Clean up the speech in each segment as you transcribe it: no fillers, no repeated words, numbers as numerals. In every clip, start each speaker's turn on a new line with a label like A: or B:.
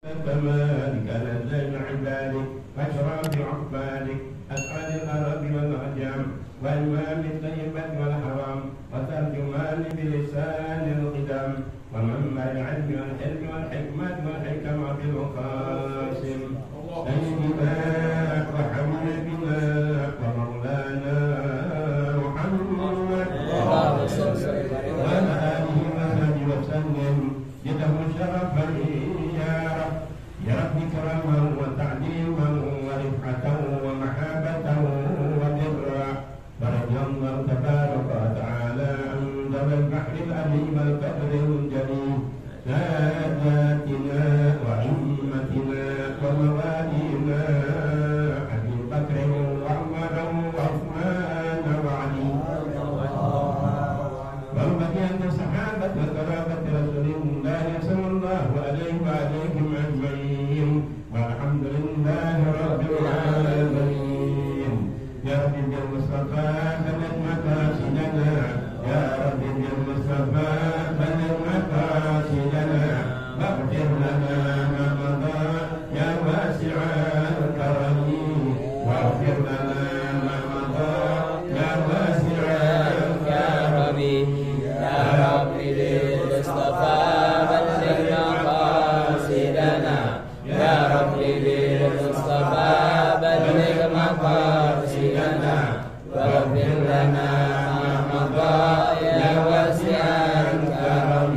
A: كمالك لدين عبادك واشرف عقبالك أسعد الأرض والعجم والإمام الطيبة والحرام وترجمان بلسان القدم ومنبع العلم والحلم والحكمة والحكم بالقاسم سيدنا وحبيبنا ومولانا محمد وعلى آله وصحبه وسلم جده شرفا يا رب كرما وتعليما ورفعة ومحابة وبرا فرج الله تبارك وتعالى عن ذوي البحر الأبي والقدر الجليل ساداتنا وأئمتنا وموالينا أبي بكر وعمر وعثمان وعلي وبقية الصحابة وقرابة رسول الله صلى الله عليه وآلهم أجمعين والحمد لله رب العالمين يا رب بالمصطفى بلغ مقاصدنا يا رب بالمصطفى بلغ مقاصدنا واغفر لنا ما مضى يا واسع الكرم واغفر لنا ما مضى يا واسع الكرم يا رب بالمصطفى بلغ مقاصدنا يا رب بالمصطفى بلغ مقاصدنا واغفر لنا ما مضى يا واسع الكرم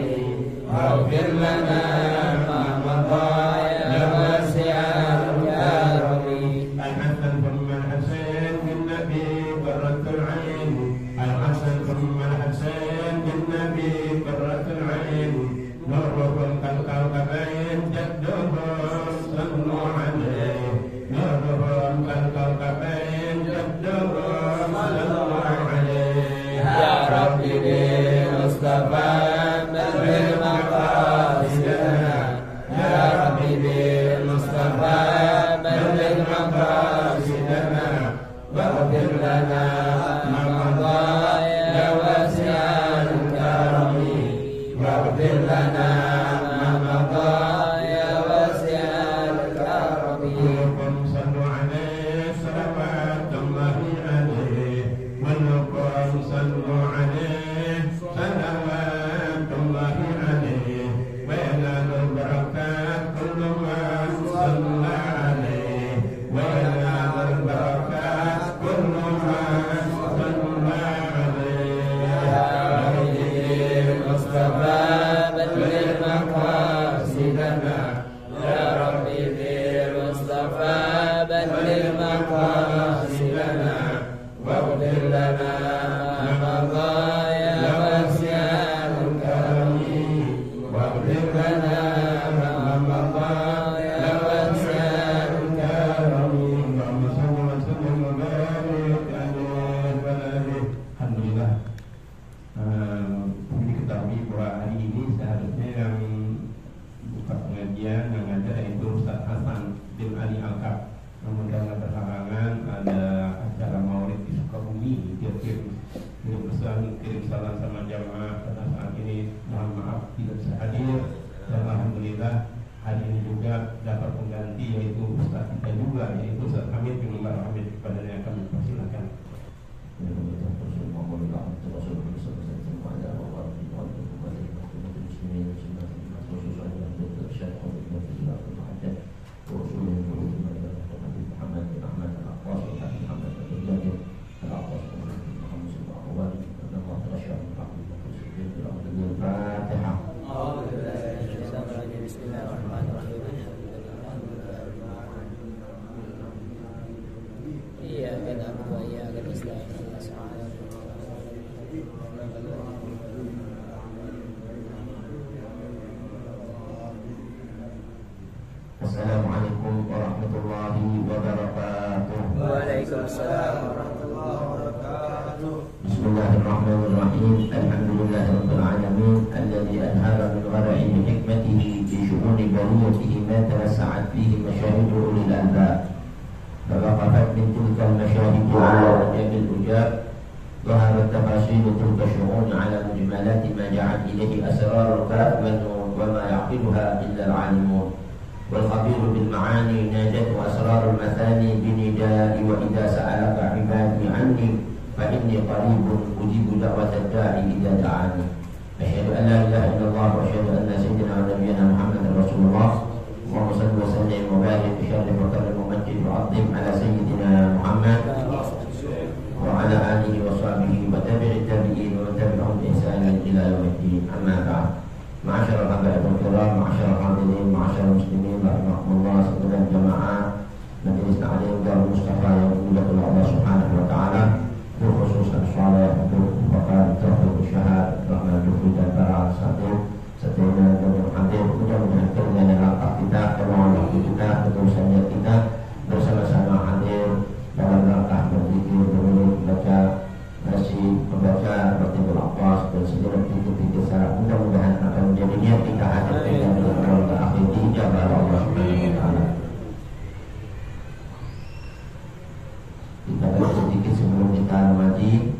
A: واغفر لنا ما مضى يا واسع الكرم الحسن ثم الحسين بالنبي قرة العين الحسن ثم الحسين بالنبي قرة العين نوركم كالكوكبين جدهم صلوا عليه نورهم كالكوكبين جدهم صلوا عليه يا رب بالمصطفى بلغ مقاصدنا يا رب بالمصطفى بلغ مقاصدنا واغفر لنا ما مضى يا واسع الكرم واغفر لنا ما مضى يا واسع الكرم ولكم صلوا عليه صلوات الله عليه ولكم صلوا عليه صلوات الله عليه وينال البركات كل من صلى عليه وينال البركات كل من صلى عليه يا رب المصطفى بلغ مقاصدنا يا رب بالمصطفى بلغ مقاصدنا واغفر لنا ما مضى يا واسع الكرم واغفر لنا ما مضى يا واسع الكرم اللهم صل وسلم وبارك عليه وعلى آله. Alhamdulillah. Diketahui bahwa hari ini seharusnya yang buka pengajian yang ada itu Ustaz Hasan bin Ali Alkaf. Namun karena berhalangan ada acara maulid di Sukabumi, dia kirim pesan, kirim salam sama jamaah pada saat ini. Mohon maaf tidak bisa hadir. Dan alhamdulillah hari ini juga dapat pengganti yaitu Ustaz kita juga, yaitu Ustaz Hamid bin Umar Hamid, kepada yang kami persilakan. Assalamualaikum warahmatullahi wabarakatuh. Waalaikumsalam warahmatullahi wabarakatuh. Bismillahirrahmanirrahim. Alhamdulillahirabbil alamin alladzi adhara min wara'i bi hikmatihi fi syu'uni bariyatihi ma tanassa'at bihi masyahidu ulil albab. فوقفت من تلك المشاهد على وجه الأجاب ظهرت تفاصيل تلك الشؤون على مجملات ما جعل إليه أسرار الكاف والنور وما يعقلها إلا العالمون.
B: da'ani najat wa asrarul mathani binidai wa idza sa'alaka ibadi anni fa inni qaribun ujibu da'watad da'i idza da'ani. Asyhadu an la ilaha illallah wa asyhadu anna sayyidina wa nabiyyana Muhammadar Rasulullah. Allahumma shalli wa sallim wa barik wa sharrif wa karrim wa majid wa 'azzim ala sayyidina Muhammad wa ala alihi wa sahbihi wa tabi'it tabi'in wa tabi'ahum bi ihsanin ila yaumiddin. Amma ba'd. Ma'asyiral habaibul kiram, ma'asyiral hadirin, ma'asyiral muslimin rahimakumullah, sekalian jamaah Majelis Ta'lim Darul Mustafa yang dimuliakan Allah Subhanahu wa taala, khususan saleh untuk bakal tauhid syahad, rahmat dan para asatidz serta dan yang hadir, mudah-mudahan kiranya langkah kita, kemauan kita, ketulusan kita bersama-sama hadir dalam rangka berzikir, membaca membaca Baqatul Aqwas dan segala titik-titik syarat. Mudah-mudahan akan menjadi niat kita hadir dengan rangka akhir dijabah Allah Subhanahu wa taala. Kita baca sedikit sebelum kita mengaji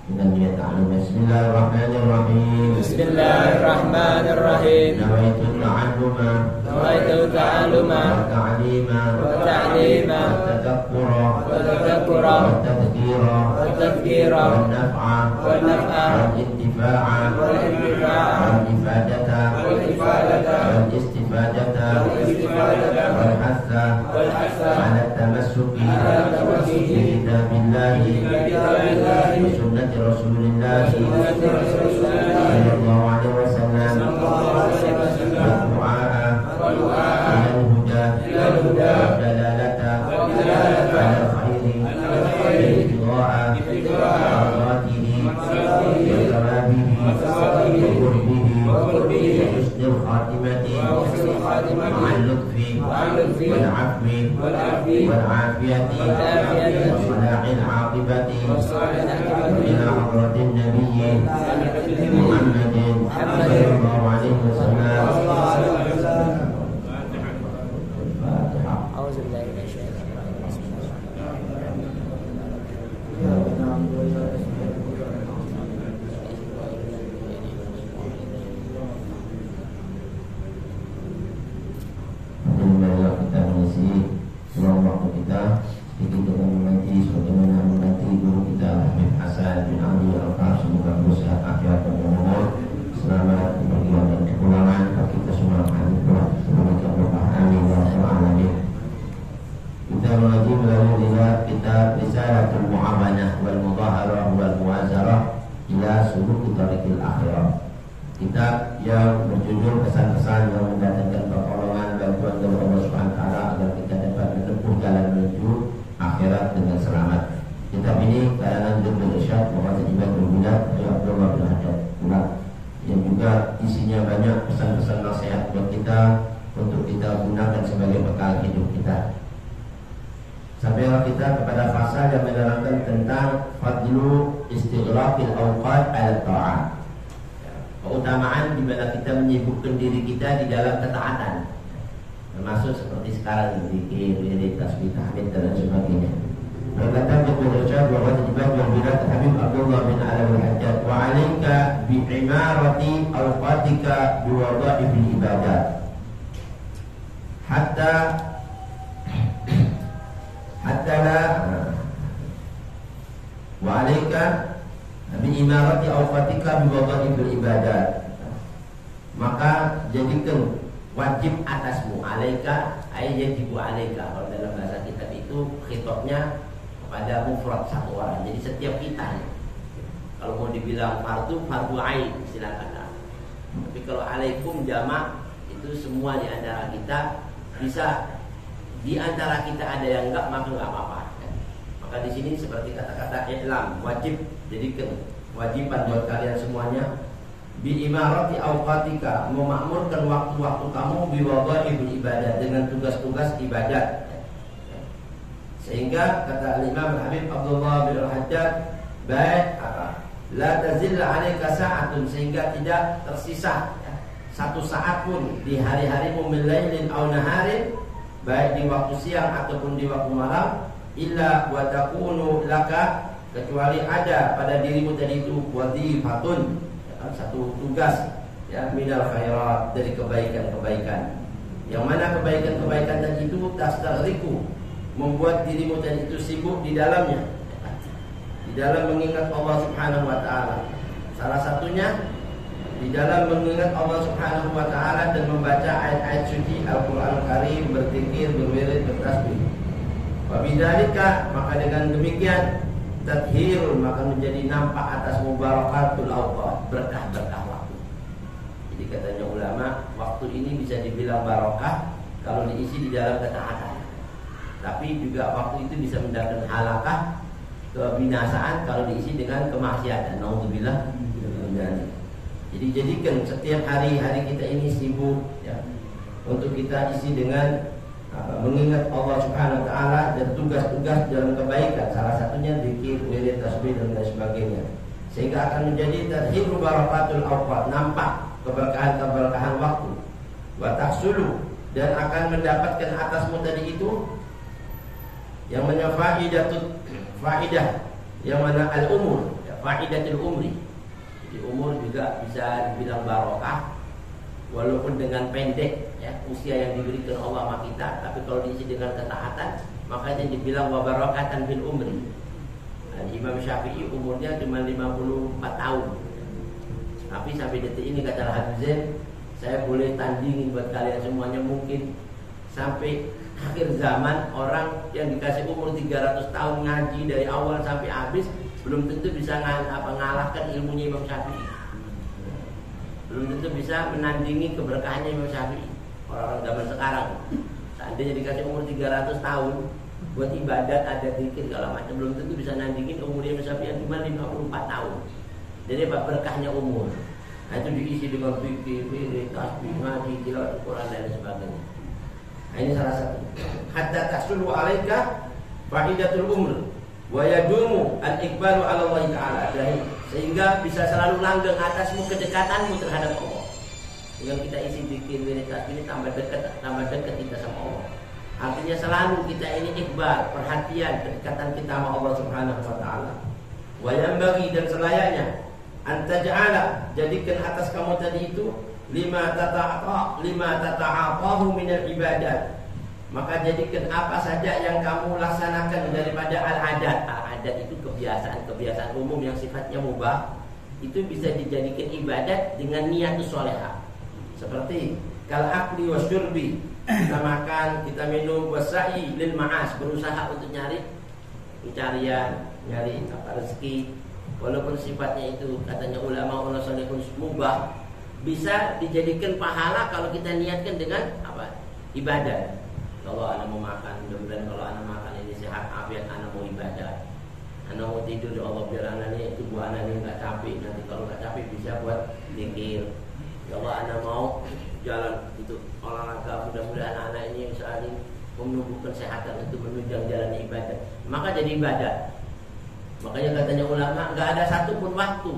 B: dengan niat ta'lim. Bismillahirrahmanirrahim.
C: Bismillahirrahmanirrahim.
B: Nawaitu ta'alluma wa ta'lima wa tadakkura wa tadhkira wa naf'a wal intifa'a wal ifadata wal istifadata wal hassa ala tamassuki bi kitabillahi wa sunnati Rasulillah sallallahu alaihi wasallam wa du'a ila al-huda wa dalalata ala khairi ibtigha'a mardatihi wa thawabihi wa qurbihi wa husnil khatimati ma'al lutfi wal 'afwi wal 'afiyati wa salahil 'aqibati ila hadratin nabiyyi Muhammadin sallallahu alaihi wasallam. Kita mengisi ruang waktu kita sedikit dengan mengaji sebagaimana menanti guru kita Habib Hasan bin Ali Al-Qaf. Semoga sehat afiat dan umur, selamat kepergian dan kepulangan kita semua. Amin. Amin ya rabbal alamin. Kita mengaji melalui kitab Risalatul Mu'amanah wal Mudhaharah wal Muwazarah ila Suluk Tariqil Akhirah. Kitab yang berjudul pesan-pesan yang mendatangkan pertolongan bantuan dari Allah Subhanahu wa taala agar kita dapat menempuh jalan menuju akhirat dengan selamat. Kitab ini karangan Dr. Irsyad Muhammad Ibn Bilal Abdullah bin Haddad yang juga isinya banyak pesan-pesan nasihat buat kita untuk kita gunakan sebagai bekal hidup kita. Sampai kita kepada fasal yang menerangkan tentang fadlu istighraqil awqat ala ta'at. Keutamaan di mana kita menyibukkan diri kita di dalam ketaatan, termasuk seperti sekarang zikir, wirid, tasbih, tahmid dan sebagainya. Berkata Dr. Irsyad bahwa terlibat berbirat Habib Abdullah bin Ala al-Hajjaj wa 'alaika bi imarati awqatika bi wadha'ifil ibadat hatta la wa 'alaika bi imarati awqatika bi wadha'ifil ibadat, maka jadikan wajib atasmu. Alaika ay yajibu alaika. Kalau dalam bahasa kitab itu khitabnya kepada mufrad satu orang. Jadi setiap kita, kalau mau dibilang fardu ain silakan. Tapi kalau alaikum jamak itu semua di antara kita. Bisa di antara kita ada yang enggak, maka enggak apa-apa. Maka di sini seperti kata-kata i'lam, wajib, jadikan wajiban buat kalian semuanya bi imarati awqatika, memakmurkan waktu-waktu kamu bi wadha'ifil ibadah, dengan tugas-tugas ibadat. Sehingga kata Imam Habib Abdullah bin Al-Hajjaj, baik apa? La tazilla 'alaika sa'atun, sehingga tidak tersisa satu saat pun di hari-harimu min lailin aw naharin, baik di waktu siang ataupun di waktu malam, illa wa takunu laka, kecuali ada pada dirimu tadi itu wadhifatun, satu tugas ya, minal khairat, dari kebaikan-kebaikan.
C: Yang mana kebaikan-kebaikan tadi itu tastaghriqu, membuat dirimu tadi itu sibuk di dalamnya, di dalam mengingat Allah Subhanahu wa taala. Salah satunya di dalam mengingat Allah Subhanahu wa taala dan membaca ayat-ayat suci Al-Qur'an Karim, berzikir, berwirid, bertasbih. Wa bidzalika, maka dengan demikian tadhirun, maka menjadi nampak atas mubarakatul awqat, berkah-berkah waktu. Jadi katanya ulama, waktu ini bisa dibilang barokah kalau diisi di dalam ketaatan. Tapi juga waktu itu bisa mendatangkan halakah, kebinasaan kalau diisi dengan kemaksiatan. Nauzubillah. Jadi jadikan setiap hari-hari kita ini sibuk ya, untuk kita isi dengan mengingat Allah Subhanahu wa taala dan tugas-tugas dalam kebaikan. Salah satunya zikir, wirid, tasbih dan lain sebagainya. Sehingga akan menjadi tadhiru barakatul awqat, nampak keberkahan-keberkahan waktu. Wa tahsulu, dan akan mendapatkan atasmu tadi itu yang mana faidah yang mana al-umur, ya, faidatul umri. Jadi umur juga bisa dibilang barokah walaupun dengan pendek ya, usia yang diberikan Allah sama kita, tapi kalau diisi dengan ketaatan makanya dibilang wa barakatan bil umri. Imam Syafi'i umurnya cuma 54 tahun. Tapi sampai detik ini kata Habib Zain, saya boleh tandingin buat kalian semuanya, mungkin sampai akhir zaman orang yang dikasih umur 300 tahun ngaji dari awal sampai habis belum tentu bisa mengalahkan ilmunya Imam Syafi'i. Belum tentu bisa menandingi keberkahannya Imam Syafi'i. Orang-orang zaman sekarang seandainya dikasih umur 300 tahun buat ibadat, ada zikir segala macam, belum tentu bisa nandingin umurnya Imam Syafi'i yang cuma 54 tahun. Jadi apa berkahnya umur? Nah, itu diisi dengan fikih, wirid, tasbih, ngaji, tilawah Al-Qur'an dan sebagainya. Nah, ini salah satu. Hatta tahsulu 'alaika faidatul umr wa yadumu al-iqbalu 'ala Allah Ta'ala. Sehingga bisa selalu langgeng atasmu kedekatanmu terhadap Allah. Dengan kita isi zikir, wirid, tasbih, ini tambah dekat kita sama Allah. Artinya selalu kita ini iqbal, perhatian, kedekatan kita sama Allah Subhanahu wa taala. Wa yanbaghi, dan selayaknya antaj'ala, jadikan atas kamu tadi itu lima tata'atahu minal ibadat. Maka jadikan apa saja yang kamu laksanakan daripada al-adat. Al-adat itu kebiasaan umum yang sifatnya mubah, itu bisa dijadikan ibadat dengan niat sholehah. Seperti kal akli wasyurbi, kita makan, kita minum, wasa'i lil ma'as, berusaha untuk nyari pencarian, nyari rezeki. Walaupun sifatnya itu katanya ulama salihun mubah, bisa dijadikan pahala kalau kita niatkan dengan apa? Ibadah. Kalau anak mau makan, mudah-mudahan kalau anak makan ini sehat afiat, anak mau ibadah. Anak mau tidur, ya Allah biar anak ini tubuh anak ini enggak capek. Nanti kalau enggak capek bisa buat zikir. Ya Allah, anak mau jalan itu olahraga, mudah-mudahan anak ini yang saat ini menumbuhkan kesehatan untuk menunjang jalan ibadah. Maka jadi ibadah. Makanya katanya ulama, enggak ada satupun waktu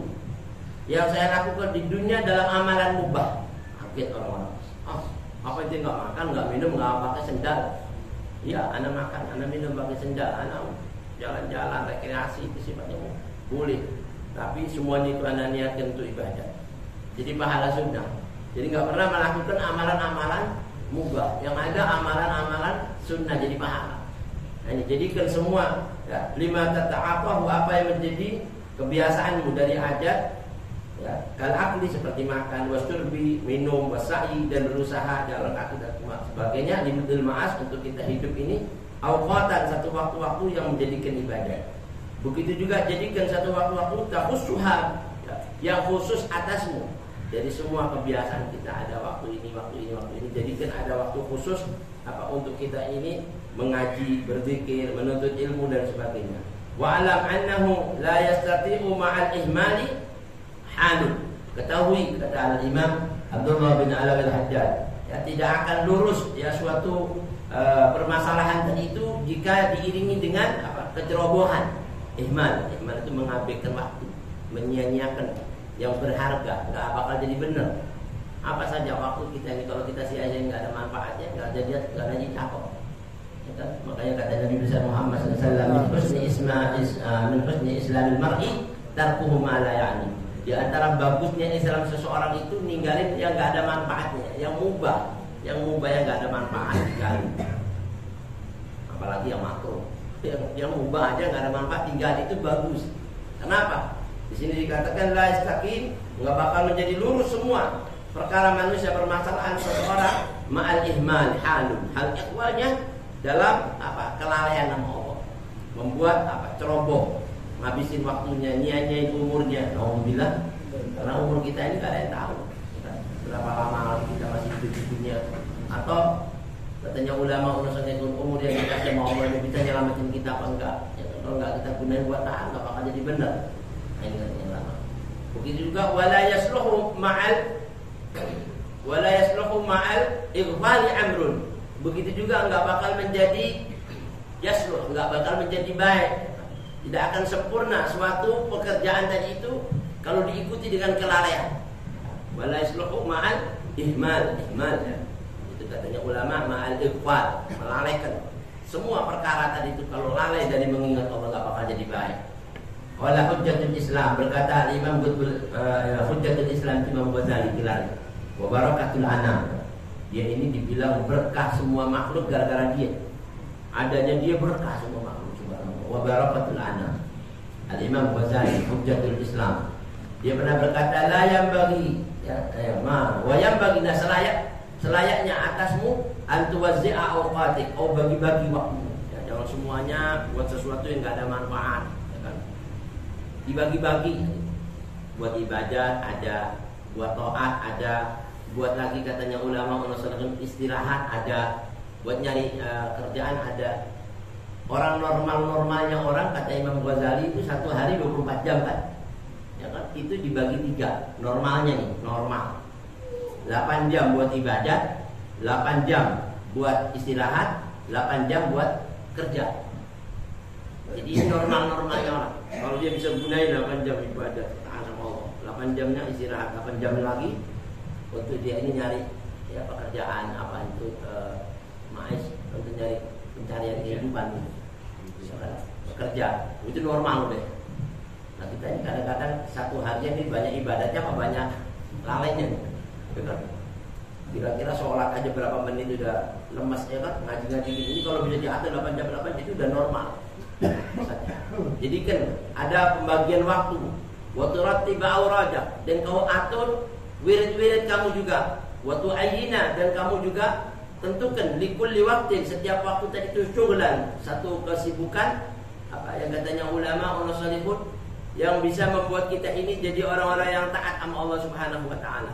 C: yang saya lakukan di dunia dalam amalan mubah. Kaget orang-orang. Apa itu enggak makan, enggak minum, enggak pakai sendal? Iya, anak makan, anak minum pakai sendal, anak jalan-jalan rekreasi itu sifatnya boleh. Tapi semuanya itu anak niatkan untuk ibadah. Jadi pahala sunnah. Jadi enggak pernah melakukan amalan-amalan mubah. Yang ada amalan-amalan sunnah jadi pahala. Nah, jadikan semua ya, lima tata'afahu, apa yang menjadi kebiasaanmu dari adat ya, kal akli seperti makan, wasyurbi, minum, wasa'i, dan berusaha dalam akidah sebagainya, limudil ma'as, untuk kita hidup ini awqatan, satu waktu-waktu yang menjadikan ibadah. Begitu juga jadikan satu waktu-waktu takhusuha ya, yang khusus atasmu. Jadi semua kebiasaan kita ada waktu ini, jadikan ada waktu khusus apa untuk kita ini mengaji, berzikir, menuntut ilmu dan sebagainya. Wa alam annahu la yastati'u ma'al ihmali halun. Ketahui, kata al-Imam Abdullah bin Alwi al-Haddad, ya, tidak akan lurus ya suatu permasalahan tadi itu jika diiringi dengan apa? Kecerobohan. Ihmal itu mengabaikan waktu, menyia-nyiakan yang berharga, nggak bakal jadi benar. Apa saja waktu kita ini kalau kita sia-sia nggak ada manfaatnya, nggak jadi cakep. Ya kan? Makanya kata Nabi besar Muhammad SAW, min husni islamil mar'i tarkuhu ma la ya'ni. Di antara bagusnya Islam seseorang itu ninggalin yang nggak ada manfaatnya, yang mubah, Yang mubah yang nggak ada manfaat tinggal. Apalagi yang makruh. Yang mubah aja nggak ada manfaat tinggal itu bagus. Kenapa? Di sini dikatakan la yastaqim, nggak bakal menjadi lurus semua perkara manusia permasalahan seseorang ma'al ihmal halun. Hal ikhwalnya dalam kelalaian nama Allah. Membuat ceroboh, ngabisin waktunya, nyanyain umurnya. Alhamdulillah, karena umur kita ini nggak ada yang tahu berapa lama lagi kita masih hidup di dunia. Atau katanya ulama urusannya umur yang dikasih sama Allah ini bisa nyelamatin kita apa enggak? Ya, kalau enggak kita gunain buat tahan, nggak bakal jadi benar. Ini yang lama. Begitu juga wala yasluhu ma'al ighfali amrun. Begitu juga enggak bakal menjadi yasluh, enggak bakal menjadi baik. Tidak akan sempurna suatu pekerjaan tadi itu kalau diikuti dengan kelalaian. Wala yasluhu ma'al ihmal ya. Itu katanya ulama ma'al ighfal, melalaikan. Semua perkara tadi itu kalau lalai dari mengingat Allah enggak bakal jadi baik. Wala hujjatul Islam, berkata Imam Hujjatul Islam Imam Ghazali bilang, wa barakatul anam. Dia ini dibilang berkah semua makhluk gara-gara dia. Adanya dia berkah semua makhluk subhanallah. Wa barakatul anam. Al Imam Ghazali Hujjatul Islam. Dia pernah berkata la yang bagi wa yang bagi selayaknya atasmu antuwazzi'a awqatik, bagi-bagi waktu. Ya, jangan semuanya buat sesuatu yang enggak ada manfaat. Dibagi-bagi, buat ibadah ada, buat taat ada, buat lagi katanya ulama untuk istirahat ada, buat nyari kerjaan ada. Orang normalnya orang kata Imam Ghazali itu satu hari 24 jam kan, ya kan? Itu dibagi 3 normalnya nih, normal 8 jam buat ibadah, 8 jam buat istirahat, 8 jam buat kerja. Jadi normal-normalnya orang. Kalau dia bisa gunain 8 jam ibadah taat sama Allah, 8 jamnya istirahat, 8 jam lagi untuk dia ini nyari ya pekerjaan apa itu mais untuk nyari pencarian kehidupan gitu. Bekerja itu normal deh. Nah kita ini kadang-kadang satu harian ini banyak ibadahnya apa banyak lalainya nih. Benar. Kira-kira sholat aja berapa menit udah lemas ya kan, ngaji-ngaji ini kalau bisa diatur 8 jam itu udah normal. Jadi kan ada pembagian waktu. Wa turattiba awradak, dan kau atur wirid-wirid kamu juga. Wa tu'ayyina, dan kamu juga tentukan likulli waqtin, setiap waktu tadi itu syughlan, satu kesibukan apa yang katanya ulama salihun yang bisa membuat kita ini jadi orang-orang yang taat sama Allah Subhanahu wa taala.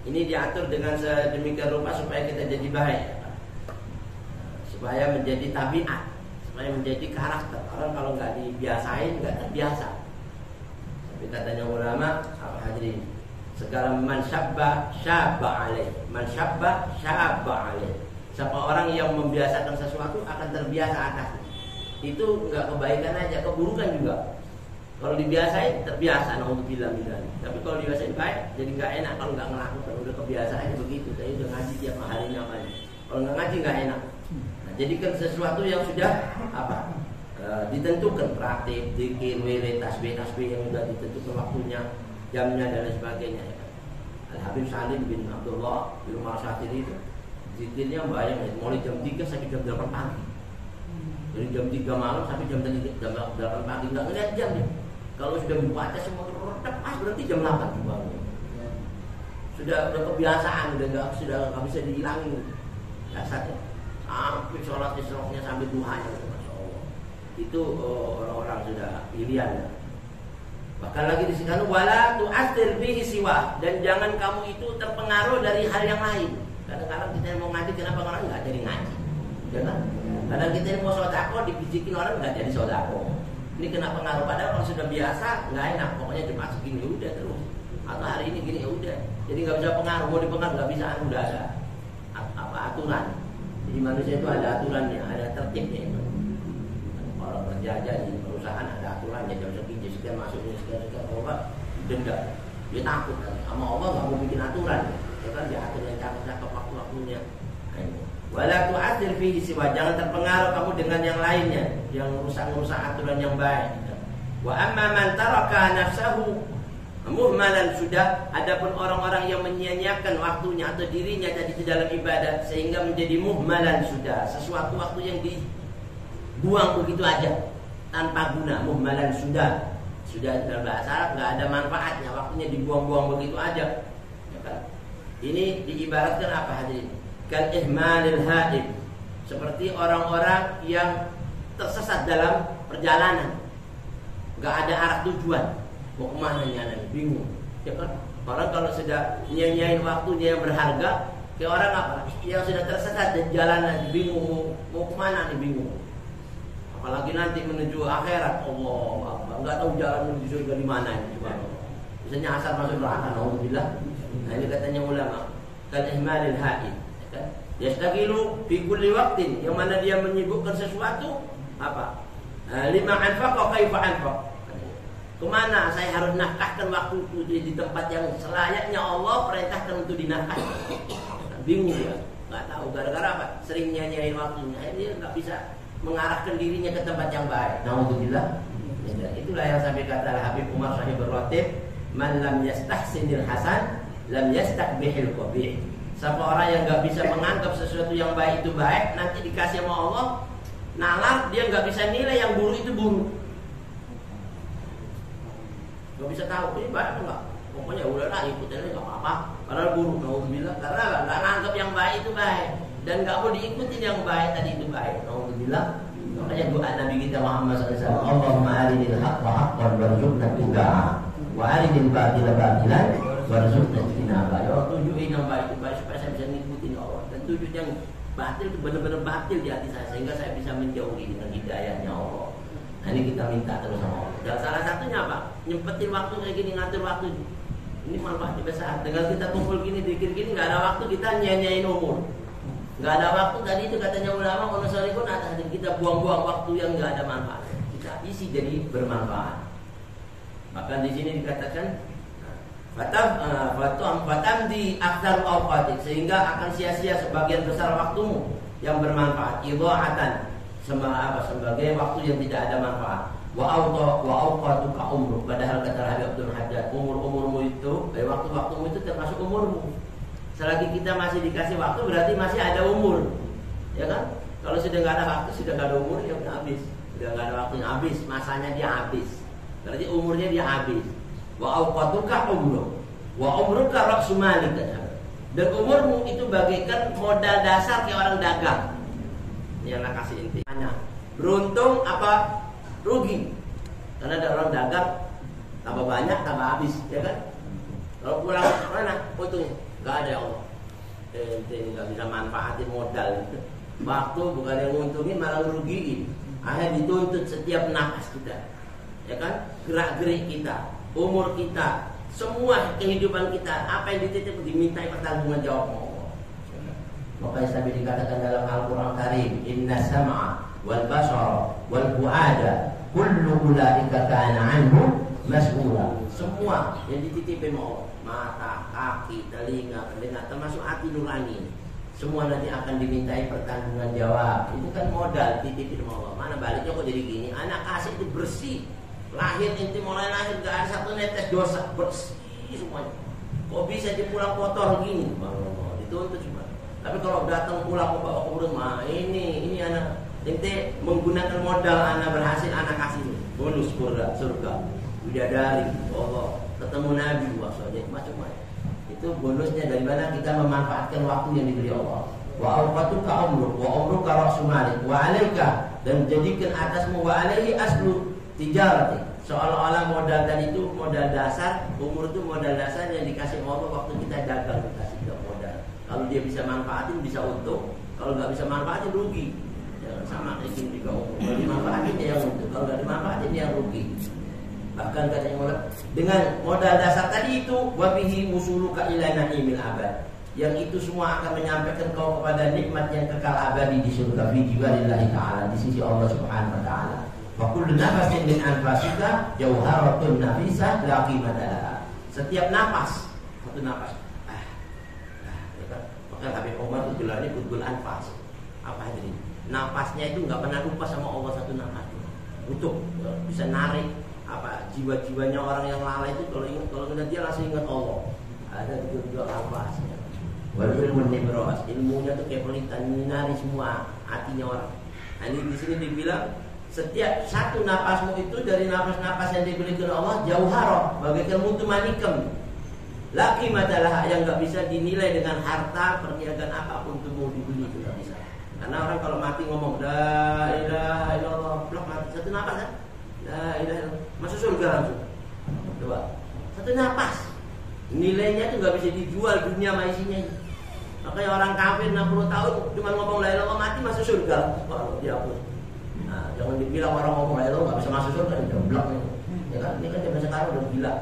C: Ini diatur dengan sedemikian rupa supaya kita jadi baik, supaya menjadi tabiat, supaya menjadi karakter. Orang kalau nggak dibiasain nggak terbiasa. Tapi katanya ulama apa hadirin, segala man syabba alaih, man syabba alaih. Siapa orang yang membiasakan sesuatu akan terbiasa atasnya. Itu nggak kebaikan aja, keburukan juga. Kalau dibiasain terbiasa, naudzubillah min dzalik. Tapi kalau dibiasain baik, jadi nggak enak kalau nggak ngelakukan. Udah kebiasaannya begitu. Saya udah ngaji tiap hari namanya. Kalau nggak ngaji nggak enak. Nah, jadikan sesuatu yang sudah ditentukan, praktik, zikir, wirid, tasbih yang sudah ditentukan waktunya, jamnya dan lain sebagainya. Al Habib Salim bin Abdullah bin Umar Syatiri itu zikirnya banyak, mulai jam 3 sampai jam 8 pagi. Dari jam 3 malam sampai jam 8 pagi, nggak ngeliat jam ya. Kalau sudah membaca semua terus berarti jam 8 juga. Sudah kebiasaan, sudah nggak bisa dihilangin. Dasarnya sampai sholat isroknya sampai duhanya, masya Allah. Itu orang-orang sudah pilihan. Bahkan lagi di sini wala tu'athir bihi siwa, dan jangan kamu itu terpengaruh dari hal yang lain. Kadang-kadang kita mau ngaji, kenapa orang nggak jadi ngaji? Ya kan? Kadang kita mau sodako, dibisikin orang nggak jadi sodako. Ini kena pengaruh, padahal kalau sudah biasa nggak enak. Pokoknya jemaat segini udah terus. Atau hari ini gini udah. Jadi nggak bisa pengaruh, mau dipengaruh nggak bisa, udah ada aturan. Jadi manusia itu ada aturannya, ada tertibnya itu. Kalau kerja aja di perusahaan ada aturannya, jam sekian masuknya sekian obat denda. Dia takut kan, sama Allah nggak mau bikin aturan. Ya kan diatur yang cakep-cakep waktu-waktunya. Wala tu'athir fihi siwa, jangan terpengaruh kamu dengan yang lainnya yang rusak-rusak aturan yang baik. Wa amma man taraka nafsahu Muhmalan sudah. Adapun orang-orang yang menyia-nyiakan waktunya atau dirinya tadi di dalam ibadat sehingga menjadi muhmalan sudah, sesuatu waktu yang dibuang begitu aja tanpa guna. Muhmalan sudah dalam bahasa Arab nggak ada manfaatnya, waktunya dibuang-buang begitu aja. Ya kan? Ini diibaratkan apa hadirin? Kal ihmalil haid, seperti orang-orang yang tersesat dalam perjalanan, nggak ada arah tujuan, mau kemana nih, bingung. Ya kan? Orang kalau sudah nyanyain waktunya yang berharga, kayak orang apa? Yang sudah tersesat di jalanan, bingung mau kemana nih, bingung. Apalagi nanti menuju akhirat, Allah, nggak tahu jalan menuju surga di mana ini. Misalnya asal masuk neraka, alhamdulillah. Nah ini katanya ulama, kal ihmalil haid. Yastagilu fi kulli waqtin, yang mana dia menyibukkan sesuatu apa? Lima anfaqa kaifa anfaq. Kemana saya harus nafkahkan waktu itu di tempat yang selayaknya Allah perintahkan untuk dinafkahkan. Bingung ya, nggak tahu gara-gara apa? Sering nyanyain waktunya, dia nggak bisa mengarahkan dirinya ke tempat yang baik. Naudzubillah. Itulah yang sampai kata Habib Umar Sahibur Ratib, man lam yastahsinil hasan lam yastakbihil qabih. Siapa orang yang nggak bisa menganggap sesuatu yang baik itu baik, nanti dikasih sama Allah nalar, dia nggak bisa nilai yang buruk itu buruk. Nggak bisa tahu ini baik atau nggak. Pokoknya udahlah ikut aja nggak apa-apa. Padahal buruk, naudzubillah, karena nggak nganggap yang baik itu baik dan nggak mau diikutin yang baik tadi itu baik. Naudzubillah. Makanya doa Nabi kita Muhammad SAW, Allahumma arinil haqqa haqqan warzuqna ittiba'ah wa arinil batila batilan warzuqna ijtinabah. Ya Allah, tunjukin yang baik itu baik supaya saya bisa ngikutin Allah, dan tunjuk yang batil itu benar-benar batil di hati saya sehingga saya bisa menjauhi dengan hidayahnya Allah. Nah ini kita minta terus sama Allah. Dan salah satunya apa? Nyempetin waktu kayak gini, ngatur waktu. Ini manfaatnya besar. Dengan kita kumpul gini, dikir gini, nggak ada waktu kita nyanyain umur. Nggak ada waktu tadi itu katanya ulama pun atas kita buang-buang waktu yang nggak ada manfaat. Kita isi jadi bermanfaat. Bahkan di sini dikatakan fatam di aktsar awqatik, sehingga akan sia-sia sebagian besar waktumu yang bermanfaat. Idha'atan sebagai waktu yang tidak ada manfaat. Wa awqatuka umruk, padahal kata Habib Abdul Haddad, umurmu itu, waktu-waktumu itu termasuk umurmu. Selagi kita masih dikasih waktu berarti masih ada umur, ya kan? Kalau sudah nggak ada waktu, sudah nggak ada umur, ya udah habis. Sudah nggak ada waktunya habis, masanya dia habis. Berarti umurnya dia habis. Wa awqatuka umruk, wa umruka ra'su malik. Dan umurmu itu bagaikan modal dasar kayak orang dagang. Ini yang kasih intinya. Beruntung apa rugi? Karena ada orang dagang, tambah banyak tambah habis, ya kan? Kalau pulang mana untungnya? Gak ada ya Allah. Ini gak bisa manfaatin modal. Waktu bukan yang nguntungin malah ngerugiin. Akhirnya dituntut setiap nafas kita, ya kan? Gerak-gerik kita, umur kita, semua kehidupan kita, apa yang dititip dimintai pertanggungan jawab Allah. Makanya sampai dikatakan dalam Al-Quran Karim, Inna sam'a wal basara wal fu'ada kullu ulaika kana anhu mas'ula. Semua yang dititipin Allah, mata, kaki, telinga, termasuk hati nurani, semua nanti akan dimintai pertanggungan jawab. Itu kan modal titipin Allah. Mana baliknya kok jadi gini? Anak kasih itu bersih, lahir inti mulai lahir gak ada satu netes dosa, bersih semuanya. Kok bisa dia pulang kotor gini? Dituntut cuma. Tapi kalau datang pulang bawa kurus, ini anak inti menggunakan modal anak berhasil, anak kasih bonus surga, bidadari, Allah, ketemu Nabi, maksudnya macam-macam. Itu bonusnya dari mana kita memanfaatkan waktu yang diberi Allah. Wa awqatuka umruk wa umruka ra'su malik wa 'alaika, dan jadikan atasmu wa 'alaihi aslu tijarati. Seolah-olah modal tadi itu modal dasar, umur itu modal dasar yang dikasih Allah waktu kita dagang, dikasih ke modal. Kalau dia bisa manfaatin bisa untung, kalau nggak bisa manfaatin rugi. Ya, sama kayak gini juga umur. Kalau dimanfaatin dia yang untung, kalau nggak dimanfaatin dia yang rugi. Bahkan katanya dengan modal dasar tadi itu wabihi musuluka ila na'imil abad, yang itu semua akan menyampaikan kau kepada nikmat yang kekal abadi di surga, fi jiwarillahi ta'ala, di sisi Allah subhanahu wa ta'ala. Wa kullu nafasin min anfasika jauharatun nafisah la qimata laha. Setiap napas, satu napas. Ya kan? Maka Habib Umar itu gelarnya Qutbul Anfas. Apa ini? Napasnya itu enggak pernah lupa sama Allah satu napas. Untuk bisa narik jiwa-jiwanya orang yang lalai itu kalau ingat dia langsung ingat Allah. Ada juga nafasnya. Wal ilmu nibras, ilmunya tuh kayak pelita nyinari semua hatinya orang. Nah, ini di sini dibilang setiap satu napasmu itu dari napas-napas yang diberikan Allah jauharah, bagaikan mutu manikem. Laki madalah yang nggak bisa dinilai dengan harta, perniagaan apapun tuh mau dibeli itu nggak bisa. Karena orang kalau mati ngomong la ilaha illallah, blok mati satu napas kan, la ilaha illallah, masuk surga langsung. Coba satu napas, nilainya tuh nggak bisa dijual dunia sama isinya. Makanya orang kafir 60 tahun cuma ngomong la ilaha illallah mati masuk surga. Wah, dihapus. Nah, jangan dibilang orang ngomong la ilaha illallah nggak bisa masuk surga, ini blok ini. Ya kan, ini kan zaman sekarang udah gila.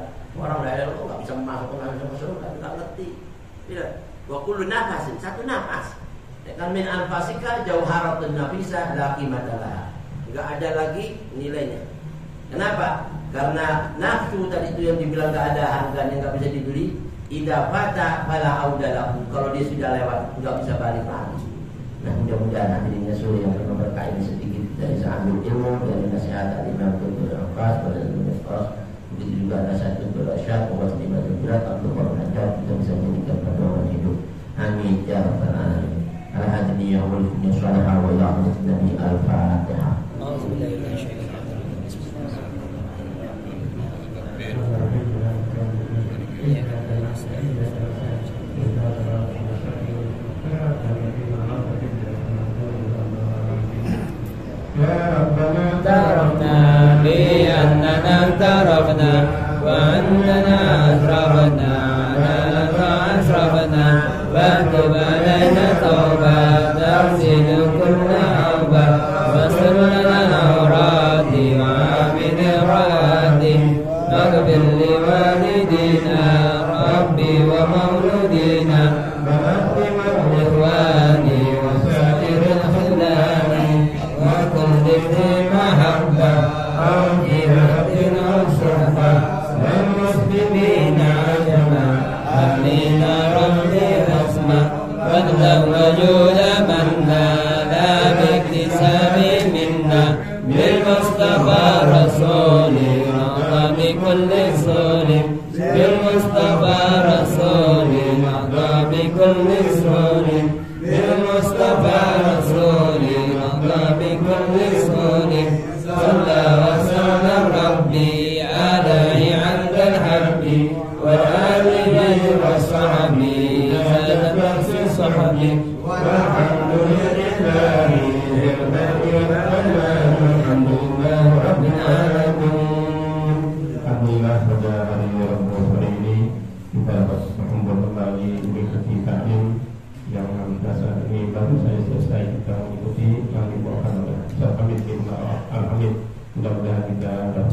C: Orang la ilaha illallah nggak bisa masuk surga, nggak ngerti. Tidak. Wa kullu nafasin, satu napas. Ya kan min anfasika jauharatun nafisah la qimatalah. Enggak ada lagi nilainya. Kenapa? Karena nafsu tadi itu yang dibilang enggak ada harganya, enggak bisa dibeli. Idza fata fala audalahu. Kalau dia sudah lewat enggak bisa balik lagi. Nah, mudah-mudahan hadirin sore yang berkah ini sedikit dari seambil ilmu dari nasihat Imam Dr. Al-Qas pada Al-Qas. Begitu juga nasihat Dr. Rasyad buat lima berat untuk orang Najat kita bisa menjadikan pedoman hidup. Amin ya rabbal alamin. Al-Hadni ya wal salihah wa ya Nabi al-Fatihah. Alhamdulillah.
D: اعترفنا بأننا اعترفنا وأننا أشرفنا على أشرفنا واكتب علينا توبة تغسل كل أوبة واستر لنا الأوراد وعامل الراد واغفر لوالدينا ربي ومولودينا وأخدم الإخوان وسائر الخلان وكل ذي محبة أو جهة أو صحبة والمسلمين عجما أهلنا ربي أسمى وتزوجوا لمن لا باكتساب منا بالمصطفى رسول رضى بكل سول بالمصطفى رسول رضى بكل سول بالمصطفى رسول رضى بكل سول صلى وسلم ربي عليه عند الحب والآل وصحبه زاد بأس صحبه والحمد لله الحمد لله رب العالمين.
A: Alhamdulillah pada hari Rabu sore ini kita dapat mengumpul kembali mengikuti taklim yang dasar ini baru saya selesai kita mengikuti yang dibawakan oleh Ustaz Hamid bin Al-Hamid. Mudah-mudahan kita dapat